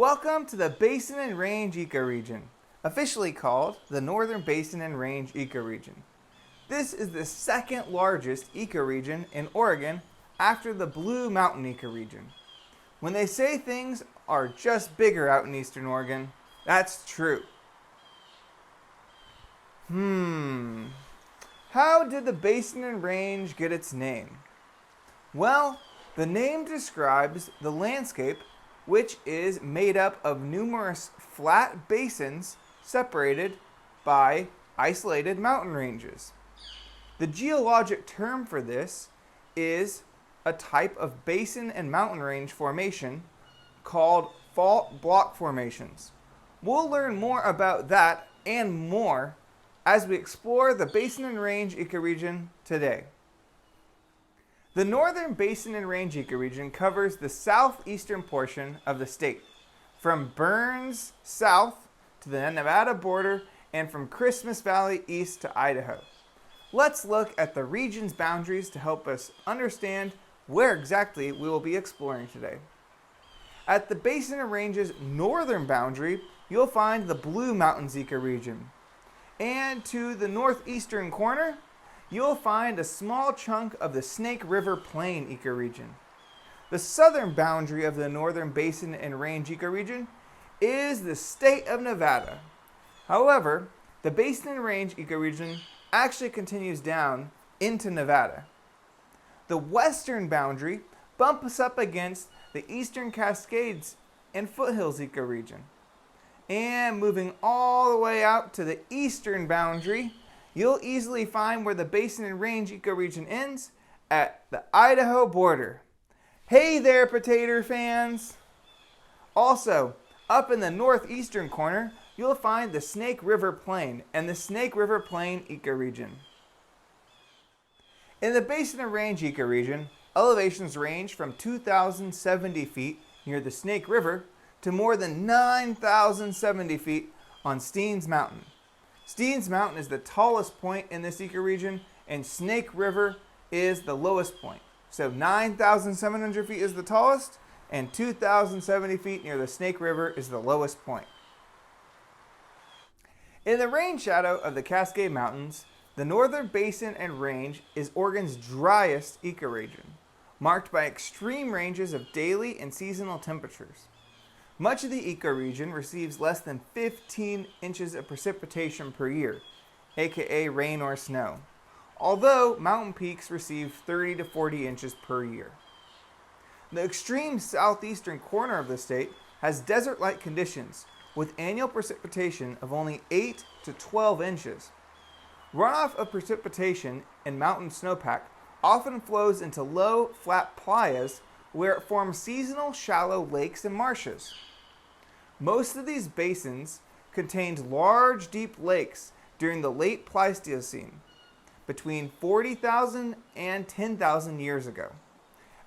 Welcome to the Basin and Range Ecoregion, officially called the Northern Basin and Range Ecoregion. This is the second largest ecoregion in Oregon after the Blue Mountain Ecoregion. When they say things are just bigger out in eastern Oregon, that's true. How did the Basin and Range get its name? Well, the name describes the landscape, which is made up of numerous flat basins separated by isolated mountain ranges. The geologic term for this is a type of basin and mountain range formation called fault block formations. We'll learn more about that and more as we explore the Basin and Range Ecoregion today. The Northern Basin and Range Ecoregion covers the southeastern portion of the state, from Burns south to the Nevada border and from Christmas Valley east to Idaho. Let's look at the region's boundaries to help us understand where exactly we will be exploring today. At the Basin and Range's northern boundary, you'll find the Blue Mountains ecoregion. And to the northeastern corner, you'll find a small chunk of the Snake River Plain ecoregion. The southern boundary of the Northern Basin and Range ecoregion is the state of Nevada. However, the Basin and Range ecoregion actually continues down into Nevada. The western boundary bumps up against the Eastern Cascades and Foothills ecoregion. And moving all the way out to the eastern boundary, you'll easily find where the Basin and Range ecoregion ends at the Idaho border. Hey there, potato fans! Also, up in the northeastern corner, you'll find the Snake River Plain and the Snake River Plain ecoregion. In the Basin and Range ecoregion, elevations range from 2,070 feet near the Snake River to more than 9,070 feet on Steens Mountain. Steens Mountain is the tallest point in this ecoregion, and Snake River is the lowest point. So 9,700 feet is the tallest, and 2,070 feet near the Snake River is the lowest point. In the rain shadow of the Cascade Mountains, the Northern Basin and Range is Oregon's driest ecoregion, marked by extreme ranges of daily and seasonal temperatures. Much of the ecoregion receives less than 15 inches of precipitation per year, aka rain or snow, although mountain peaks receive 30 to 40 inches per year. The extreme southeastern corner of the state has desert-like conditions with annual precipitation of only 8 to 12 inches. Runoff of precipitation in mountain snowpack often flows into low, flat playas where it forms seasonal shallow lakes and marshes. Most of these basins contained large, deep lakes during the late Pleistocene, between 40,000 and 10,000 years ago.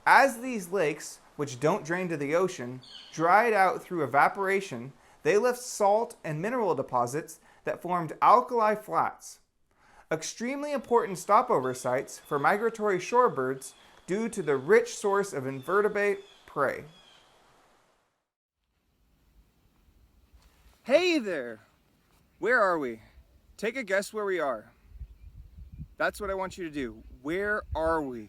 As these lakes, which don't drain to the ocean, dried out through evaporation, they left salt and mineral deposits that formed alkali flats, extremely important stopover sites for migratory shorebirds due to the rich source of invertebrate prey. Hey there! Where are we? Take a guess where we are. That's what I want you to do. Where are we?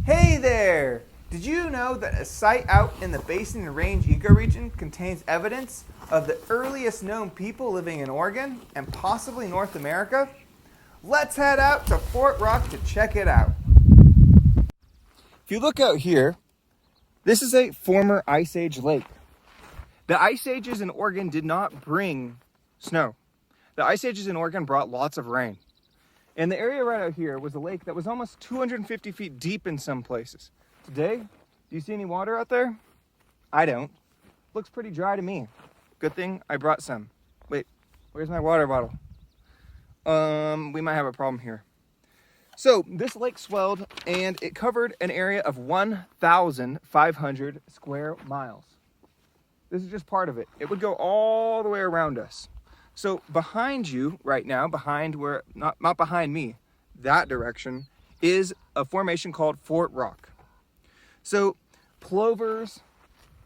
Hey there! Did you know that a site out in the Basin and Range ecoregion contains evidence of the earliest known people living in Oregon and possibly North America? Let's head out to Fort Rock to check it out. If you look out here, this is a former Ice Age lake. The Ice Ages in Oregon did not bring snow. The Ice Ages in Oregon brought lots of rain. And the area right out here was a lake that was almost 250 feet deep in some places. Today, do you see any water out there? I don't. Looks pretty dry to me. Good thing I brought some. Wait, Where's my water bottle? We might have a problem here. So this lake swelled and it covered an area of 1,500 square miles. This is just part of it. It would go all the way around us. So behind you right now, behind where, not behind me, that direction, is a formation called Fort Rock. So plovers,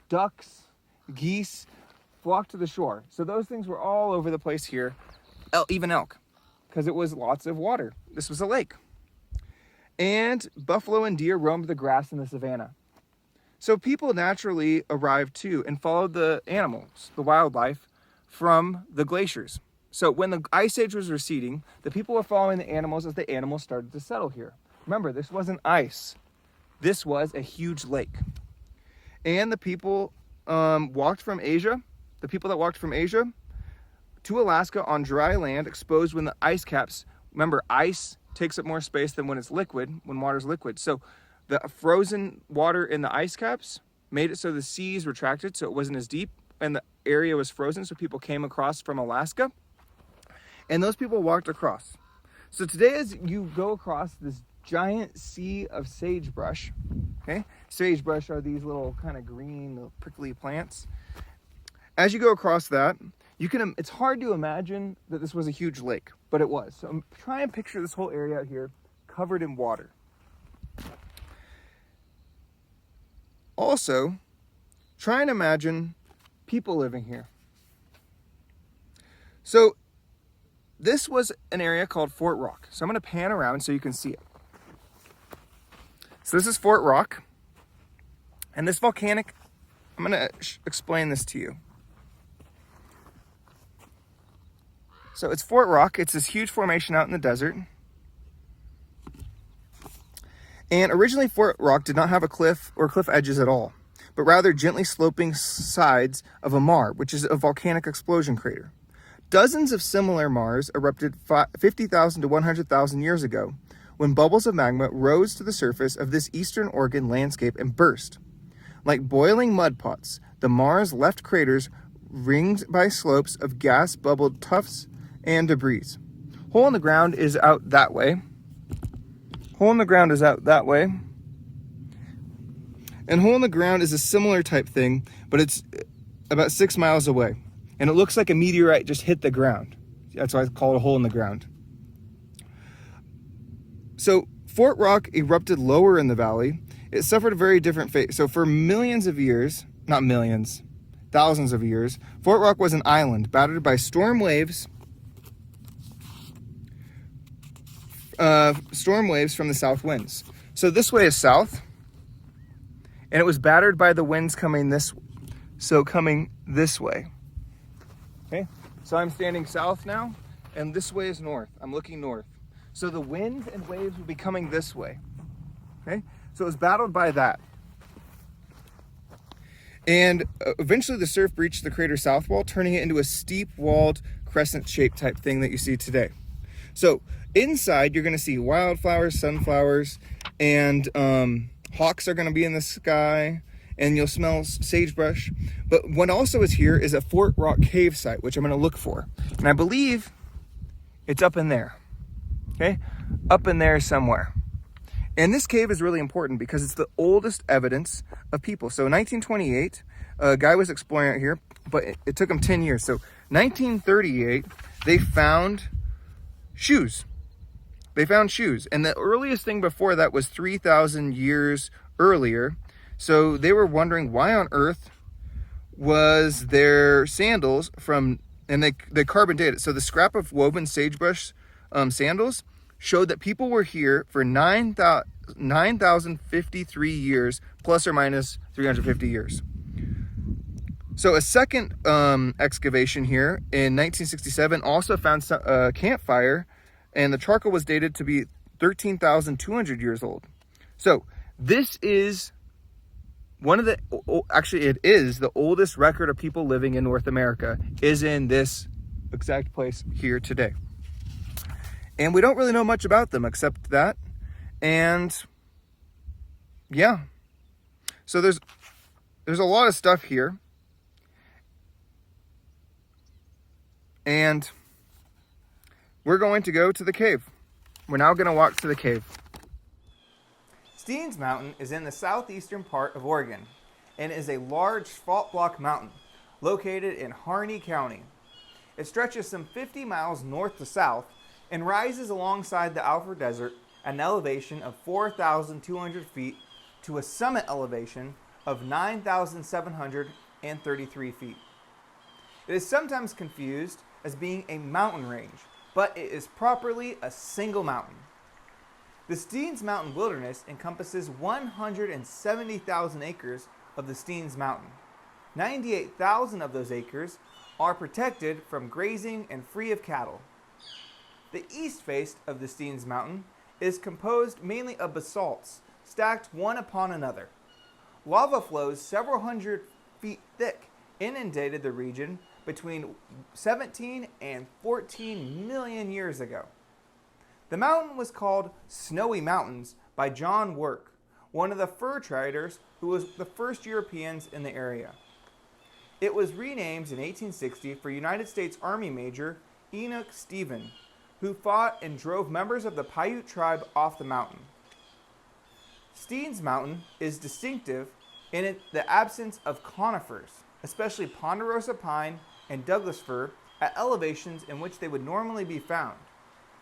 ducks, geese flocked to the shore. So those things were all over the place here, even elk, because it was lots of water. This was a lake. And buffalo and deer roamed the grass in the savannah. So people naturally arrived too and followed the animals, the wildlife, from the glaciers. So when the ice age was receding, the people were following the animals as the animals started to settle here. Remember, this wasn't ice. This was a huge lake. And the people walked from Asia, the people that walked from Asia to Alaska on dry land exposed when the ice caps, remember, ice takes up more space than when it's liquid, when water's liquid. So the frozen water in the ice caps made it so the seas retracted, so it wasn't as deep, and the area was frozen, so people came across from Alaska, and those people walked across. So today, as you go across this giant sea of sagebrush, okay? Sagebrush are these little kind of green, prickly plants. As you go across that, it's hard to imagine that this was a huge lake, but it was. So try and picture this whole area out here covered in water. Also, try and imagine people living here. So this was an area called Fort Rock. So I'm going to pan around so you can see it. So this is Fort Rock. And this volcanic, I'm going to explain this to you. So it's Fort Rock. It's this huge formation out in the desert. And originally Fort Rock did not have a cliff or cliff edges at all, but rather gently sloping sides of a maar, which is a volcanic explosion crater. Dozens of similar maars erupted 50,000 to 100,000 years ago when bubbles of magma rose to the surface of this eastern Oregon landscape and burst. Like boiling mud pots, the maars left craters ringed by slopes of gas-bubbled tufts and debris. Hole in the ground is out that way. Hole in the ground is out that way. And hole in the ground is a similar type thing, but it's about 6 miles away. And it looks like a meteorite just hit the ground. That's why I call it a hole in the ground. So Fort Rock erupted lower in the valley. It suffered a very different fate. So for millions of years, not millions, thousands of years, Fort Rock was an island battered by storm waves from the south winds. So this way is south, and it was battered by the winds coming this way. Okay, so I'm standing south now, and this way is north. I'm looking north. So the winds and waves will be coming this way. Okay, so it was battled by that. And eventually the surf breached the crater south wall, turning it into a steep-walled crescent-shaped type thing that you see today. So inside, you're going to see wildflowers, sunflowers, and hawks are going to be in the sky, and you'll smell sagebrush. But what also is here is a Fort Rock cave site, which I'm going to look for. And I believe it's up in there. Okay? Up in there somewhere. And this cave is really important because it's the oldest evidence of people. So in 1928, a guy was exploring out here, but it took him 10 years. So 1938, they found shoes. They found shoes. And the earliest thing before that was 3,000 years earlier. So they were wondering why on earth was their sandals from, and they carbon dated. So the scrap of woven sagebrush sandals showed that people were here for 9,053 years, plus or minus 350 years. So a second excavation here in 1967 also found a campfire, and the charcoal was dated to be 13,200 years old. So this is it is the oldest record of people living in North America is in this exact place here today. And we don't really know much about them except that. And yeah, so there's a lot of stuff here. and we're going to go to the cave. We're now going to walk to the cave. Steens Mountain is in the southeastern part of Oregon and is a large fault block mountain located in Harney County. It stretches some 50 miles north to south and rises alongside the Alford Desert at an elevation of 4,200 feet to a summit elevation of 9,733 feet. It is sometimes confused as being a mountain range, but it is properly a single mountain. The Steens Mountain Wilderness encompasses 170,000 acres of the Steens Mountain. 98,000 of those acres are protected from grazing and free of cattle. The east face of the Steens Mountain is composed mainly of basalts stacked one upon another. Lava flows several hundred feet thick inundated the region between 17 and 14 million years ago. The mountain was called Snowy Mountains by John Work, one of the fur traders who was the first Europeans in the area. It was renamed in 1860 for United States Army Major Enoch Stephen, who fought and drove members of the Paiute tribe off the mountain. Steens Mountain is distinctive in the absence of conifers, especially ponderosa pine and Douglas fir, at elevations in which they would normally be found,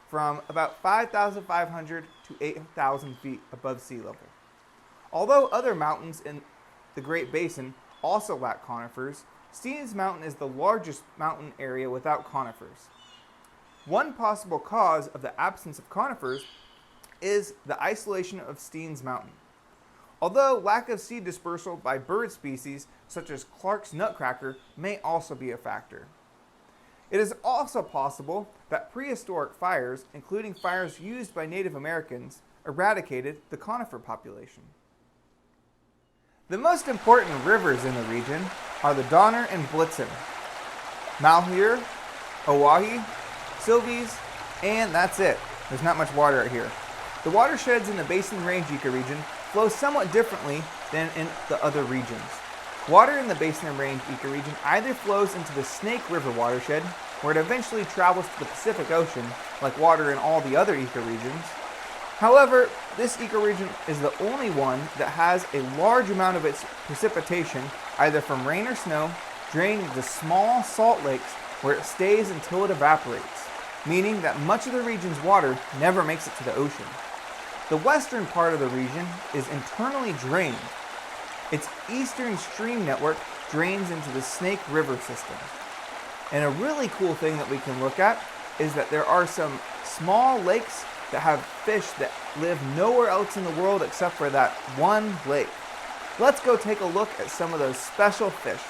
from about 5,500 to 8,000 feet above sea level. Although other mountains in the Great Basin also lack conifers, Steens Mountain is the largest mountain area without conifers. One possible cause of the absence of conifers is the isolation of Steens Mountain. Although lack of seed dispersal by bird species such as Clark's nutcracker may also be a factor. It is also possible that prehistoric fires, including fires used by Native Americans, eradicated the conifer population. The most important rivers in the region are the Donner and Blitzen, Malheur, Owyhee, Silvies, and that's it. There's not much water out here. The watersheds in the Basin and Range Ecoregion flow somewhat differently than in the other regions. Water in the Basin and Range Ecoregion either flows into the Snake River watershed, where it eventually travels to the Pacific Ocean, like water in all the other ecoregions. However, this ecoregion is the only one that has a large amount of its precipitation, either from rain or snow, draining into small salt lakes where it stays until it evaporates, meaning that much of the region's water never makes it to the ocean. The western part of the region is internally drained. Its eastern stream network drains into the Snake River system. And a really cool thing that we can look at is that there are some small lakes that have fish that live nowhere else in the world except for that one lake. Let's go take a look at some of those special fish.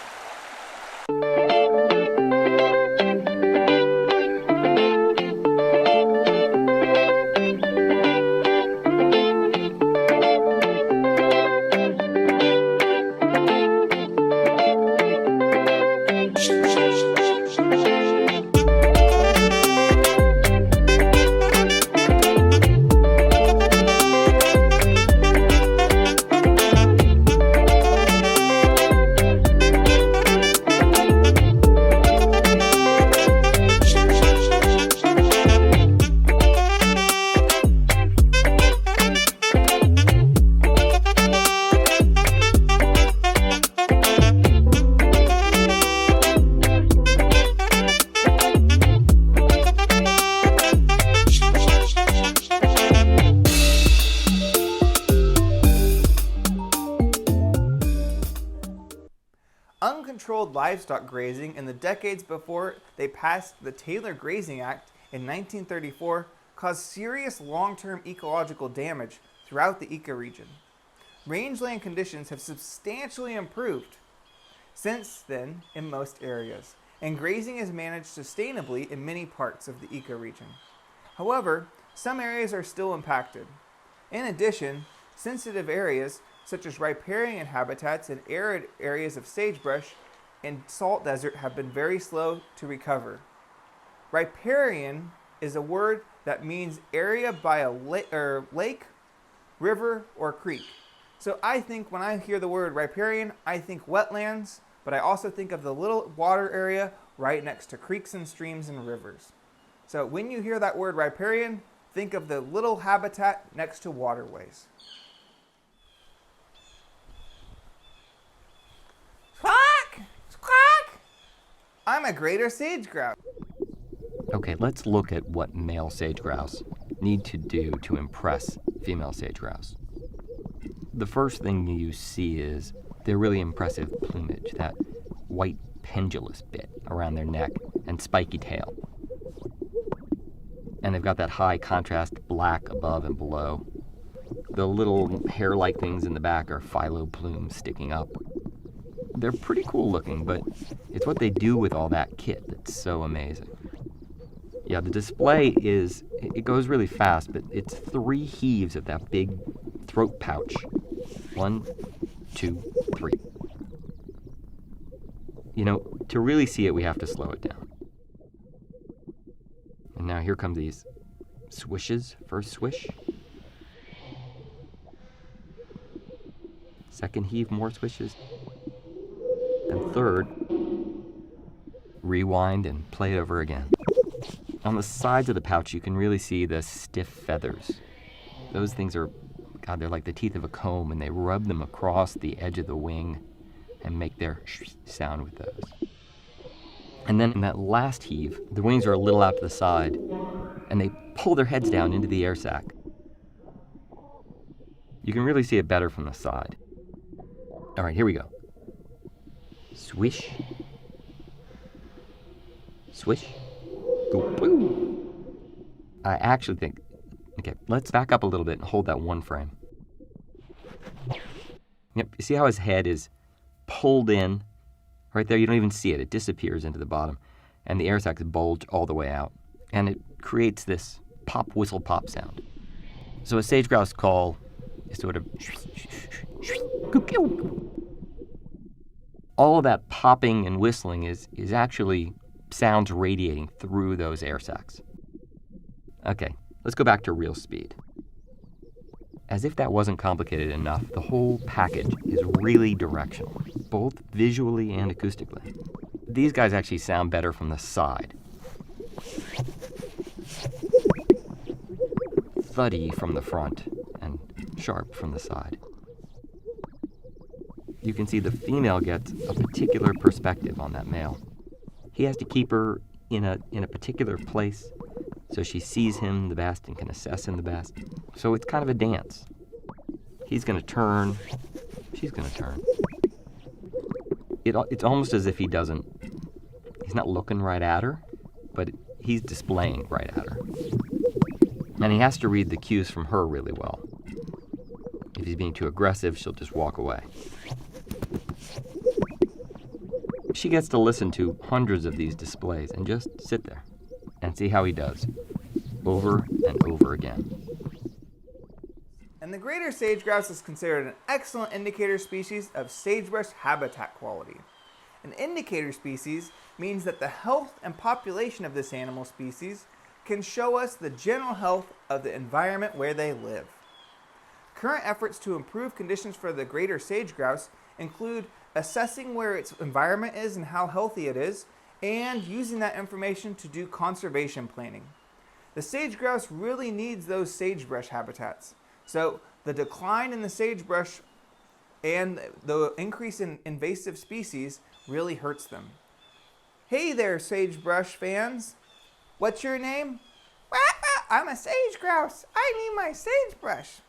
Uncontrolled livestock grazing in the decades before they passed the Taylor Grazing Act in 1934 caused serious long-term ecological damage throughout the ecoregion. Rangeland conditions have substantially improved since then in most areas, and grazing is managed sustainably in many parts of the ecoregion. However, some areas are still impacted. In addition, sensitive areas such as riparian habitats and arid areas of sagebrush and salt desert have been very slow to recover. Riparian is a word that means area by a lake, river, or creek. So I think when I hear the word riparian, I think wetlands, but I also think of the little water area right next to creeks and streams and rivers. So when you hear that word riparian, think of the little habitat next to waterways. Squawk! Squawk! I'm a greater sage grouse. Okay, let's look at what male sage grouse need to do to impress female sage grouse. The first thing you see is their really impressive plumage, that white pendulous bit around their neck and spiky tail. And they've got that high contrast black above and below. The little hair-like things in the back are phyllo plumes sticking up. They're pretty cool looking, but it's what they do with all that kit that's so amazing. Yeah, the display it goes really fast, but it's 3 heaves of that big throat pouch. 1, 2, 3. You know, to really see it, we have to slow it down. And now here come these swishes. First swish. Second heave, more swishes. And third, rewind and play it over again. On the sides of the pouch, you can really see the stiff feathers. Those things are, God, they're like the teeth of a comb, and they rub them across the edge of the wing and make their sound with those. And then in that last heave, the wings are a little out to the side, and they pull their heads down into the air sac. You can really see it better from the side. All right, here we go. Swish. Swish. I actually think, okay, let's back up a little bit and hold that one frame. Yep, you see how his head is pulled in? Right there, you don't even see it. It disappears into the bottom. And the air sacs bulge all the way out. And it creates this pop, whistle, pop sound. So a sage grouse call is sort of all of that popping and whistling is actually sounds radiating through those air sacs. Okay, let's go back to real speed. As if that wasn't complicated enough, the whole package is really directional, both visually and acoustically. These guys actually sound better from the side. Thuddy from the front and sharp from the side. You can see the female gets a particular perspective on that male. He has to keep her in a particular place so she sees him the best and can assess him the best. So it's kind of a dance. He's going to turn. She's going to turn. It's almost as if he's not looking right at her, but he's displaying right at her. And he has to read the cues from her really well. If he's being too aggressive, she'll just walk away. She gets to listen to hundreds of these displays and just sit there and see how he does, over and over again. And the greater sage grouse is considered an excellent indicator species of sagebrush habitat quality. An indicator species means that the health and population of this animal species can show us the general health of the environment where they live. Current efforts to improve conditions for the greater sage grouse include assessing where its environment is and how healthy it is, and using that information to do conservation planning. The sage grouse really needs those sagebrush habitats. So the decline in the sagebrush and the increase in invasive species really hurts them. Hey there, sagebrush fans. What's your name? I'm a sage grouse. I need my sagebrush.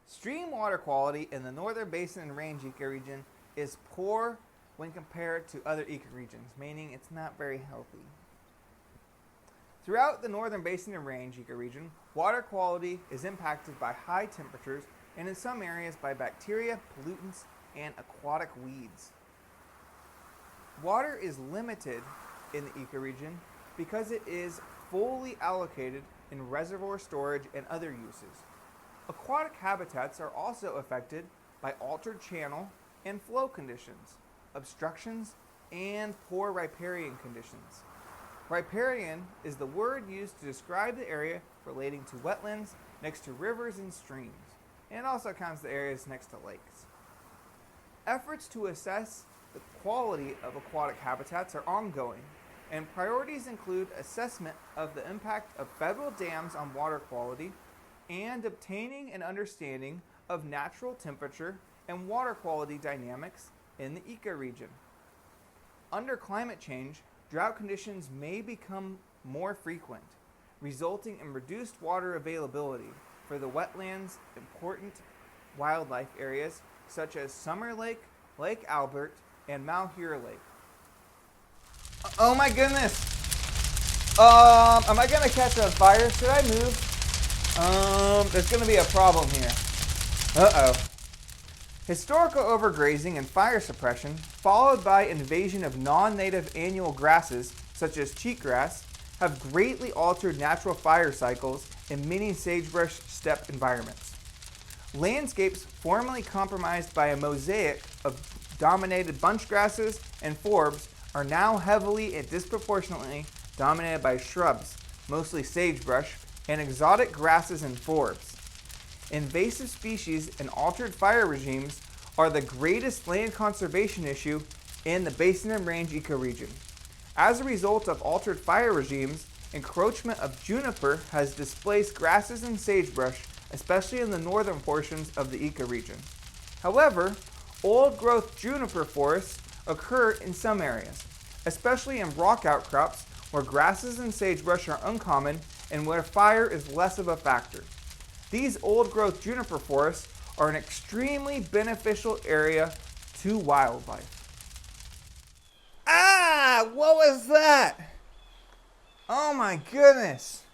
Stream water quality in the northern basin and range ecoregion is poor when compared to other ecoregions, meaning it's not very healthy. Throughout the northern basin and range ecoregion, water quality is impacted by high temperatures and in some areas by bacteria, pollutants, and aquatic weeds. Water is limited in the ecoregion because it is fully allocated in reservoir storage and other uses. Aquatic habitats are also affected by altered channel and flow conditions, obstructions, and poor riparian conditions. Riparian is the word used to describe the area relating to wetlands next to rivers and streams, and it also counts the areas next to lakes. Efforts to assess the quality of aquatic habitats are ongoing, and priorities include assessment of the impact of federal dams on water quality and obtaining an understanding of natural temperature and water quality dynamics in the ecoregion. Under climate change, drought conditions may become more frequent, resulting in reduced water availability for the wetlands' important wildlife areas such as Summer Lake, Lake Albert, and Malheur Lake. Oh my goodness! Am I gonna catch a fire? Should I move? There's gonna be a problem here. Uh-oh. Historical overgrazing and fire suppression, followed by invasion of non-native annual grasses, such as cheatgrass, have greatly altered natural fire cycles in many sagebrush steppe environments. Landscapes formerly compromised by a mosaic of dominated bunch grasses and forbs are now heavily and disproportionately dominated by shrubs, mostly sagebrush, and exotic grasses and forbs. Invasive species and altered fire regimes are the greatest land conservation issue in the Basin and Range Ecoregion. As a result of altered fire regimes, encroachment of juniper has displaced grasses and sagebrush, especially in the northern portions of the ecoregion. However, old-growth juniper forests occur in some areas, especially in rock outcrops where grasses and sagebrush are uncommon and where fire is less of a factor. These old-growth juniper forests are an extremely beneficial area to wildlife. Ah! What was that? Oh my goodness!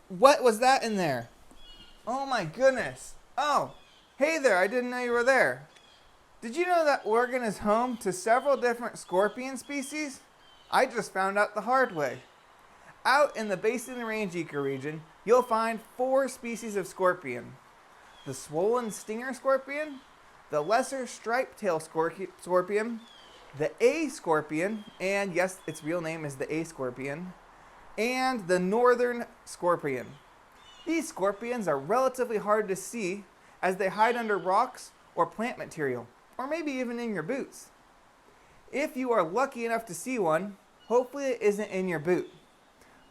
What was that in there? Oh my goodness! Oh, hey there, I didn't know you were there. Did you know that Oregon is home to several different scorpion species? I just found out the hard way. Out in the Basin and Range Ecoregion, you'll find 4 species of scorpion. The swollen stinger scorpion, the lesser striped-tailed scorpion, the A scorpion, and yes, its real name is the A scorpion, and the northern scorpion. These scorpions are relatively hard to see as they hide under rocks or plant material, or maybe even in your boots. If you are lucky enough to see one, hopefully it isn't in your boot.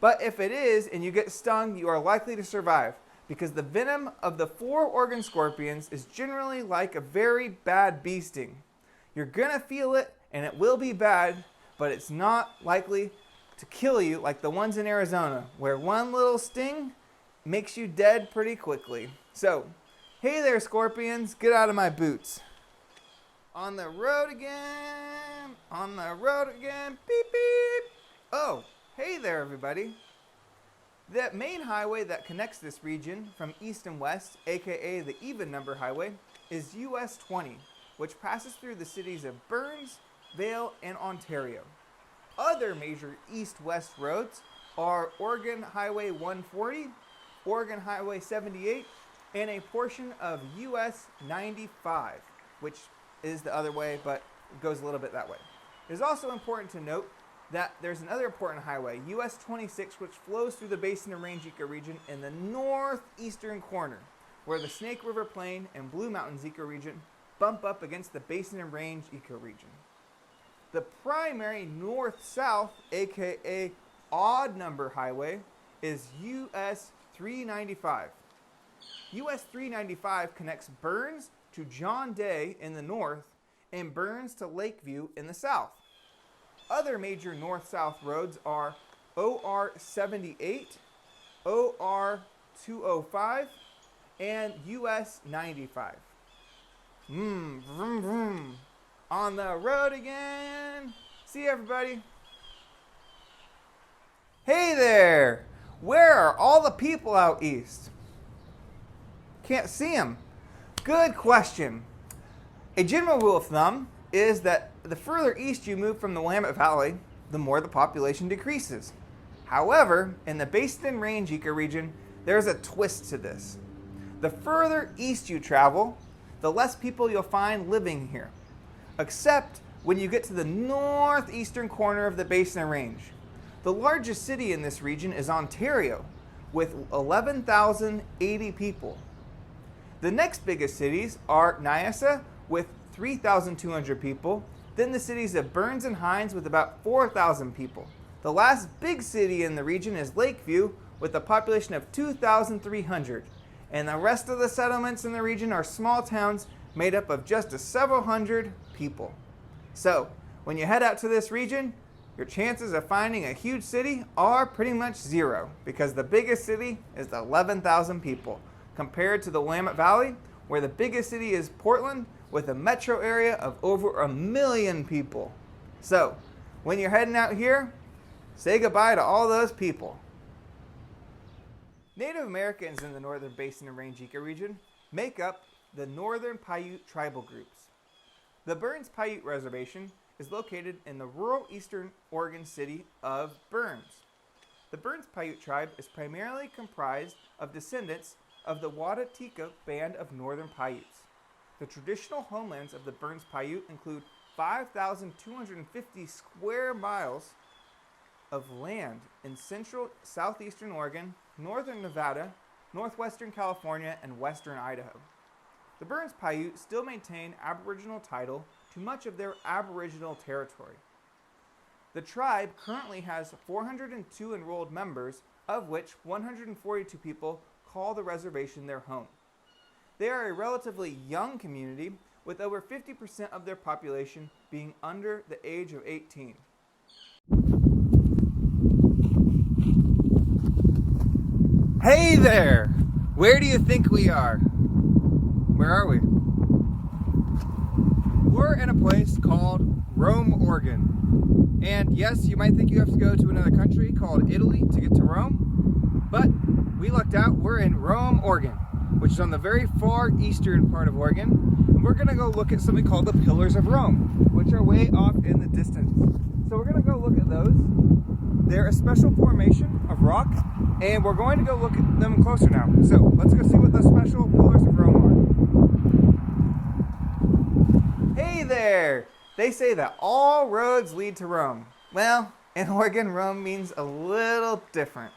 But if it is and you get stung, you are likely to survive because the venom of the 4 Oregon scorpions is generally like a very bad bee sting. You're gonna feel it and it will be bad, but it's not likely to kill you like the ones in Arizona, where one little sting makes you dead pretty quickly. So, hey there scorpions, get out of my boots. On the road again, beep beep. Oh, hey there everybody. The main highway that connects this region from east and west, aka the even number highway, is US 20, which passes through the cities of Burns, Vail, and Ontario. Other major east-west roads are Oregon Highway 140, Oregon Highway 78, and a portion of US 95, which is the other way, but goes a little bit that way. It is also important to note that there's another important highway, US 26, which flows through the Basin and Range Ecoregion in the northeastern corner, where the Snake River Plain and Blue Mountains ecoregion bump up against the Basin and Range ecoregion. The primary north-south, aka odd number highway, is US 395. US 395 connects Burns to John Day in the north and Burns to Lakeview in the south. Other major north-south roads are OR 78, OR 205, and US 95. Vroom, vroom. On the road again. See you, everybody. Hey there. Where are all the people out east? Can't see them. Good question. A general rule of thumb is that the further east you move from the Willamette Valley, the more the population decreases. However, in the Basin and Range ecoregion, there's a twist to this. The further east you travel, the less people you'll find living here, except when you get to the northeastern corner of the Basin and Range. The largest city in this region is Ontario, with 11,080 people. The next biggest cities are Nyassa, with 3,200 people, then the cities of Burns and Hines with about 4,000 people. The last big city in the region is Lakeview with a population of 2,300, and the rest of the settlements in the region are small towns made up of just several hundred people. So, when you head out to this region, your chances of finding a huge city are pretty much zero, because the biggest city is 11,000 people, compared to the Willamette Valley, where the biggest city is Portland, with a metro area of over 1 million people. So, when you're heading out here, say goodbye to all those people. Native Americans in the Northern Basin and Range Ecoregion make up the Northern Paiute tribal groups. The Burns Paiute Reservation is located in the rural eastern Oregon city of Burns. The Burns Paiute tribe is primarily comprised of descendants of the Wadatika band of Northern Paiutes. The traditional homelands of the Burns Paiute include 5,250 square miles of land in central southeastern Oregon, northern Nevada, northwestern California, and western Idaho. The Burns Paiute still maintain Aboriginal title to much of their Aboriginal territory. The tribe currently has 402 enrolled members, of which 142 people call the reservation their home. They are a relatively young community, with over 50% of their population being under the age of 18. Hey there! Where do you think we are? Where are we? We're in a place called Rome, Oregon. And yes, you might think you have to go to another country called Italy to get to Rome, but we lucked out. We're in Rome, Oregon, which is on the very far eastern part of Oregon. And we're gonna go look at something called the Pillars of Rome, which are way off in the distance. So we're gonna go look at those. They're a special formation of rock, and we're going to go look at them closer now. So let's go see what the special Pillars of Rome are. Hey there! They say that all roads lead to Rome. Well, in Oregon, Rome means a little different.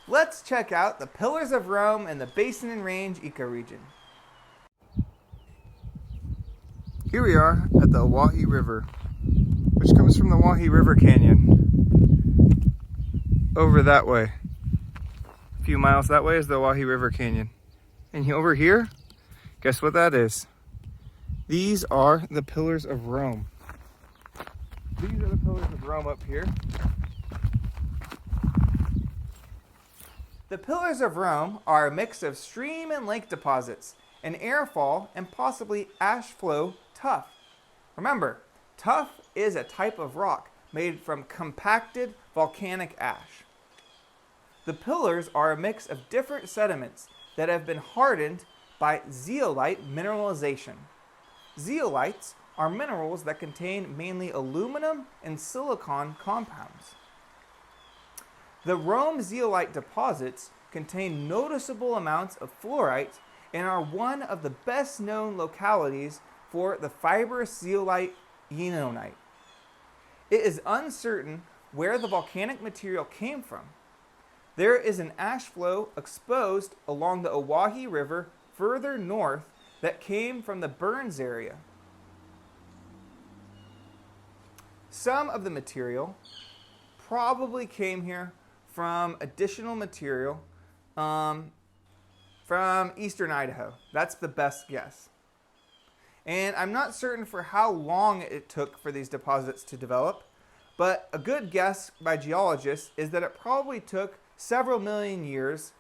Let's check out the Pillars of Rome in the Basin and Range Ecoregion. Here we are at the Woah River, which comes from the Woah River Canyon. Over that way. A few miles that way is the Woah River Canyon. And over here, guess what that is? These are the Pillars of Rome. These are the Pillars of Rome up here. The Pillars of Rome are a mix of stream and lake deposits, and airfall and possibly ash flow tuff. Remember, tuff is a type of rock made from compacted volcanic ash. The pillars are a mix of different sediments that have been hardened by zeolite mineralization. Zeolites are minerals that contain mainly aluminum and silicon compounds. The Rome zeolite deposits contain noticeable amounts of fluorite and are one of the best known localities for the fibrous zeolite yenonite. It is uncertain where the volcanic material came from. There is an ash flow exposed along the Woah River further north that came from the Burns area. Some of the material probably came here from additional material from eastern Idaho. That's the best guess. And I'm not certain for how long it took for these deposits to develop, but a good guess by geologists is that it probably took several million years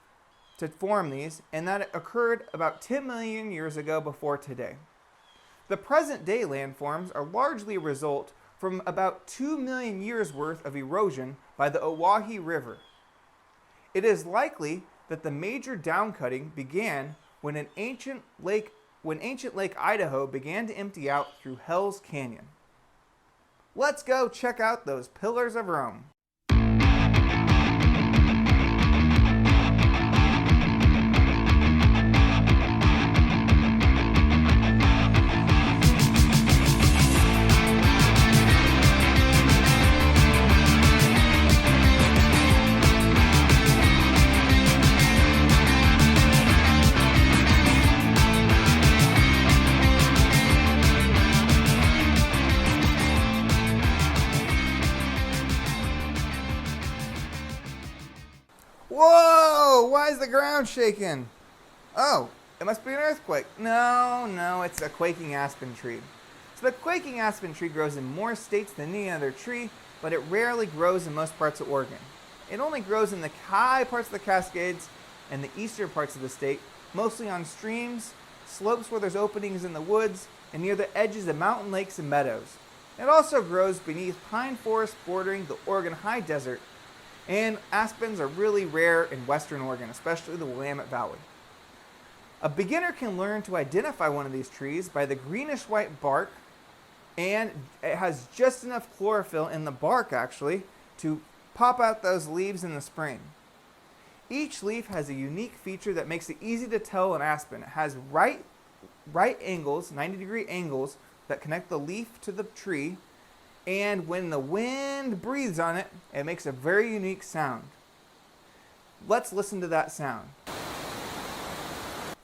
to form these, and that it occurred about 10 million years ago before today. The present day landforms are largely a result from about 2 million years worth of erosion by the Woah River. It is likely that the major downcutting began when ancient Lake Idaho began to empty out through Hell's Canyon. Let's go check out those Pillars of Rome. the ground shaking? Oh, it must be an earthquake. No, it's a quaking aspen tree. So the quaking aspen tree grows in more states than any other tree, but it rarely grows in most parts of Oregon. It only grows in the high parts of the Cascades and the eastern parts of the state, mostly on streams, slopes where there's openings in the woods, and near the edges of mountain lakes and meadows. It also grows beneath pine forests bordering the Oregon High Desert, and aspens are really rare in western Oregon, especially the Willamette Valley. A beginner can learn to identify one of these trees by the greenish-white bark, and it has just enough chlorophyll in the bark, actually, to pop out those leaves in the spring. Each leaf has a unique feature that makes it easy to tell an aspen. It has right angles, 90-degree angles, that connect the leaf to the tree, and when the wind breathes on it, it makes a very unique sound. Let's listen to that sound.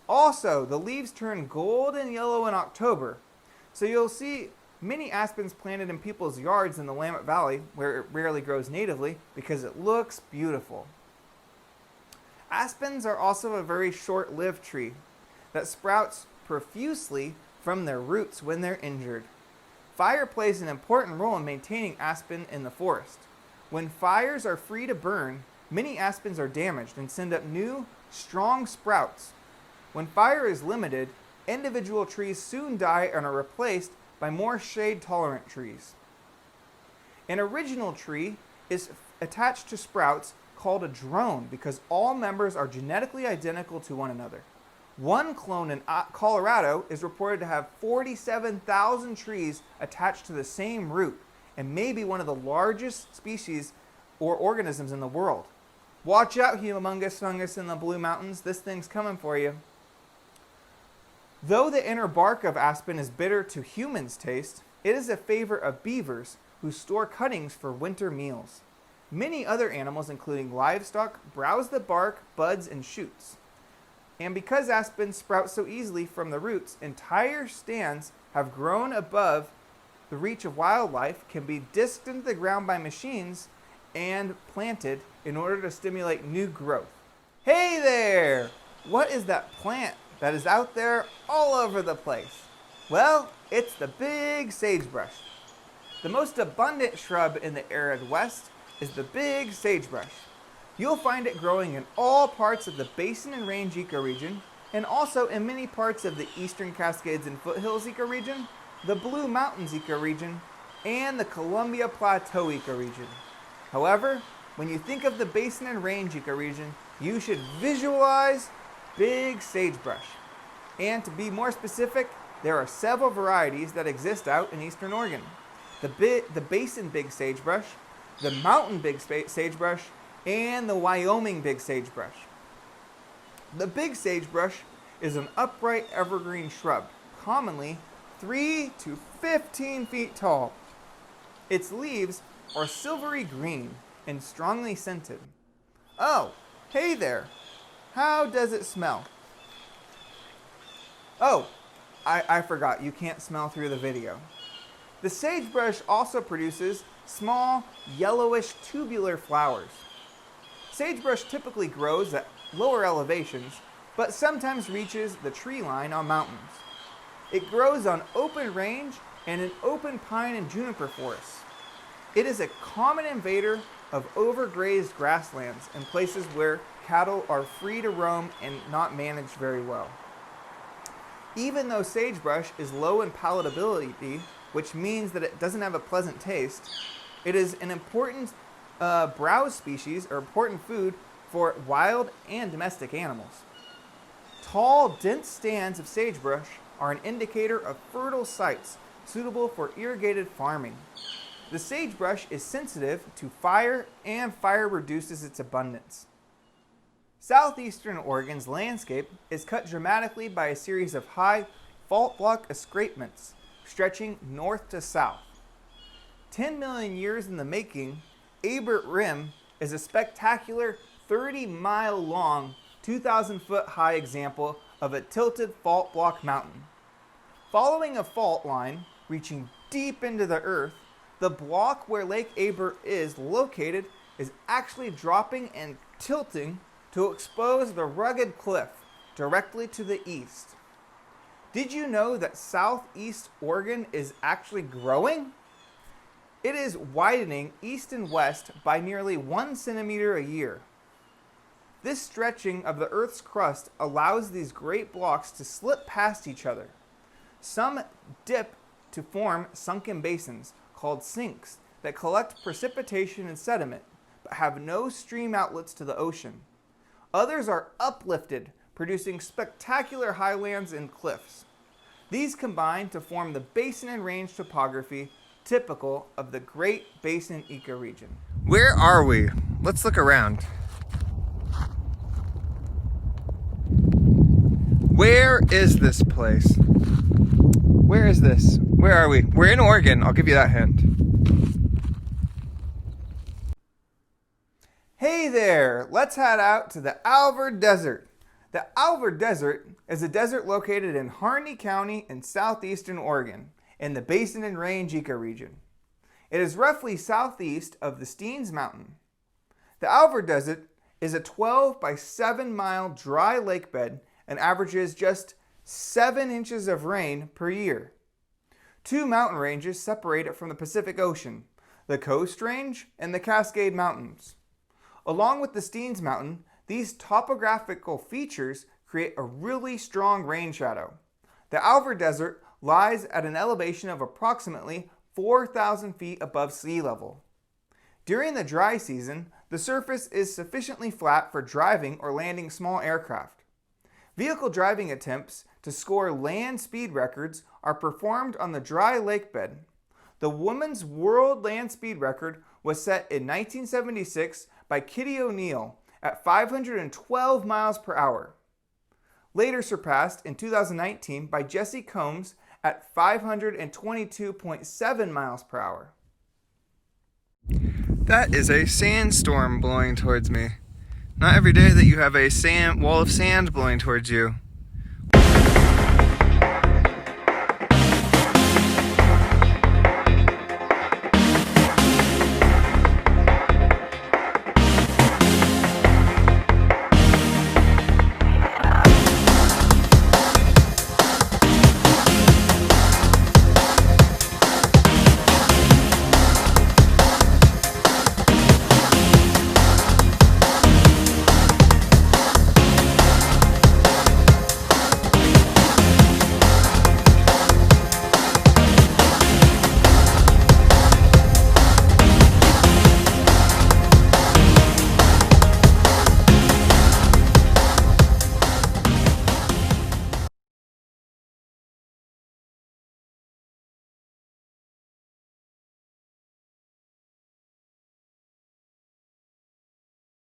Also, the leaves turn golden yellow in October, so you'll see many aspens planted in people's yards in the Willamette Valley, where it rarely grows natively, because it looks beautiful. Aspens are also a very short-lived tree that sprouts profusely from their roots when they're injured. Fire plays an important role in maintaining aspen in the forest. When fires are free to burn, many aspens are damaged and send up new, strong sprouts. When fire is limited, individual trees soon die and are replaced by more shade-tolerant trees. An original tree is attached to sprouts called a drone because all members are genetically identical to one another. One clone in Colorado is reported to have 47,000 trees attached to the same root and may be one of the largest species or organisms in the world. Watch out, humongous fungus in the Blue Mountains. This thing's coming for you. Though the inner bark of aspen is bitter to humans' taste, it is a favorite of beavers who store cuttings for winter meals. Many other animals, including livestock, browse the bark, buds, and shoots. And because aspens sprout so easily from the roots, entire stands have grown above the reach of wildlife, can be disked into the ground by machines, and planted in order to stimulate new growth. Hey there! What is that plant that is out there all over the place? Well, it's the big sagebrush. The most abundant shrub in the arid west is the big sagebrush. You'll find it growing in all parts of the Basin and Range Ecoregion, and also in many parts of the Eastern Cascades and Foothills Ecoregion, the Blue Mountains Ecoregion, and the Columbia Plateau Ecoregion. However, when you think of the Basin and Range Ecoregion, you should visualize big sagebrush. And to be more specific, there are several varieties that exist out in Eastern Oregon. The Basin big sagebrush, the Mountain big sagebrush, and the Wyoming big sagebrush. The big sagebrush is an upright evergreen shrub, commonly 3 to 15 feet tall. Its leaves are silvery green and strongly scented. Oh, hey there. How does it smell? Oh, I forgot, you can't smell through the video. The sagebrush also produces small, yellowish tubular flowers. Sagebrush typically grows at lower elevations, but sometimes reaches the tree line on mountains. It grows on open range and in open pine and juniper forests. It is a common invader of overgrazed grasslands and places where cattle are free to roam and not managed very well. Even though sagebrush is low in palatability, which means that it doesn't have a pleasant taste, it is an important browse species or important food for wild and domestic animals. Tall, dense stands of sagebrush are an indicator of fertile sites suitable for irrigated farming. The sagebrush is sensitive to fire, and fire reduces its abundance. Southeastern Oregon's landscape is cut dramatically by a series of high fault block escarpments stretching north to south. 10 million years in the making, Abert Rim is a spectacular 30-mile-long, 2,000-foot-high example of a tilted fault block mountain. Following a fault line reaching deep into the earth, the block where Lake Abert is located is actually dropping and tilting to expose the rugged cliff directly to the east. Did you know that southeast Oregon is actually growing? It is widening east and west by nearly 1 centimeter a year. This stretching of the Earth's crust allows these great blocks to slip past each other. Some dip to form sunken basins called sinks that collect precipitation and sediment but have no stream outlets to the ocean. Others are uplifted, producing spectacular highlands and cliffs. These combine to form the basin and range topography typical of the Great Basin Ecoregion. Where are we? Let's look around. Where is this place? Where is this? Where are we? We're in Oregon, I'll give you that hint. Hey there, let's head out to the Alvord Desert. The Alvord Desert is a desert located in Harney County in southeastern Oregon in the Basin and Range Ecoregion. It is roughly southeast of the Steens Mountain. The Alvord Desert is a 12 by 7 mile dry lake bed and averages just 7 inches of rain per year. 2 mountain ranges separate it from the Pacific Ocean, the Coast Range and the Cascade Mountains. Along with the Steens Mountain, these topographical features create a really strong rain shadow. The Alvord Desert lies at an elevation of approximately 4,000 feet above sea level. During the dry season, the surface is sufficiently flat for driving or landing small aircraft. Vehicle driving attempts to score land speed records are performed on the dry lake bed. The women's world land speed record was set in 1976 by Kitty O'Neill at 512 miles per hour. Later surpassed in 2019 by Jessie Combs at 522.7 miles per hour. That is a sandstorm blowing towards me. Not every day that you have a wall of sand blowing towards you.